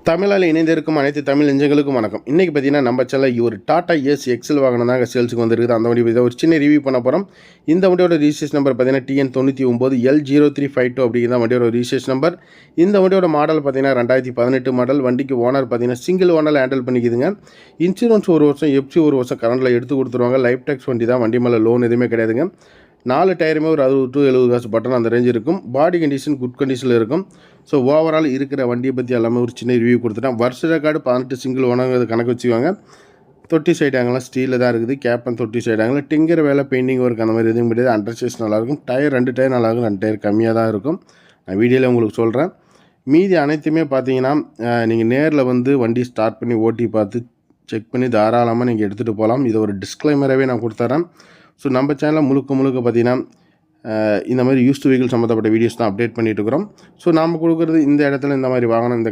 தமிழால் இணைந்திருக்கும் அனைத்து தமிழ் நெஞ்சங்களுக்கும் வணக்கம். இன்றைக்கி பார்த்தீங்கன்னா நம்ம சேனல் ஒரு டாடா ஏஸ் எக்ஸல் வாகனம் தாங்க சேல்ஸுக்கு வந்துருக்குது. அந்த வண்டி பற்றி ஒரு சின்ன ரிவ்யூ பண்ண போகிறோம். இந்த வண்டியோட ரிஜிஸ்ட்ரேஷன் நம்பர் பார்த்தீங்கன்னா TN99L0352 அப்படிங்கிற வண்டியோட ரிஜிஸ்ட்ரேஷன் நம்பர். இந்த வண்டியோட மாடல் பார்த்தீங்கன்னா 2018 மாடல். வண்டிக்கு ஓனர் பார்த்தீங்கன்னா சிங்கிள் ஓனர் ஹேண்டில் பண்ணிக்குதுங்க. இன்சூரன்ஸ் 1 வருஷம், எஃப்சி 1 வருஷம் கரண்டில் எடுத்து கொடுத்துருவாங்க. லைஃப் டேக்ஸ் வண்டி தான், வண்டி மேலே லோன் எதுவுமே கிடையாதுங்க. 4 டயருமே ஒரு 60 to 70 காசு பட்டன் அந்த ரேஞ்ச் இருக்கும். பாடி கண்டிஷன் குட் கண்டிஷனில் இருக்கும். ஸோ ஓவரால் இருக்கிற வண்டியை பற்றி எல்லாமே ஒரு சின்ன ரிவ்யூ கொடுத்துட்டேன். வருஷ ரெக்கார்டு 18 சிங்கிள் ஓனங்கிறது கணக்கு வச்சுக்குவாங்க. தொட்டி சைடு ஆங்கலாம் ஸ்டீலில் தான் இருக்குது. கேப்பன் தொட்டி சைடு ஆங்கலாம் டிங்கர் வேலை, பெயிண்டிங் ஒர்க் அந்த மாதிரி எதுவும் கிடையாது. அண்டர்சைஸ் நல்லாயிருக்கும். டயர் 2 டயர் நல்லாயிருக்கும், 2 டயர் கம்மியாக தான் இருக்கும். நான் வீடியோவில் உங்களுக்கு சொல்கிறேன். மீதி அனைத்துமே பார்த்தீங்கன்னா நீங்கள் நேரில் வந்து வண்டி ஸ்டார்ட் பண்ணி ஓட்டி பார்த்து செக் பண்ணி தாராளமாக நீங்கள் எடுத்துகிட்டு போகலாம். இதை ஒரு டிஸ்க்ளைமராகவே நான் கொடுத்துறேன். ஸோ நம்ம சேனலில் முழுக்க பார்த்தீங்கன்னா இந்த மாதிரி யூஸ்டு வெஹிக்கிள் சம்மந்தப்பட்ட வீடியோஸ் தான் அப்டேட் பண்ணிட்டு இருக்கிறோம். ஸோ நாம் கொடுக்குறது இந்த இடத்துல இந்த மாதிரி வாகனம் இந்த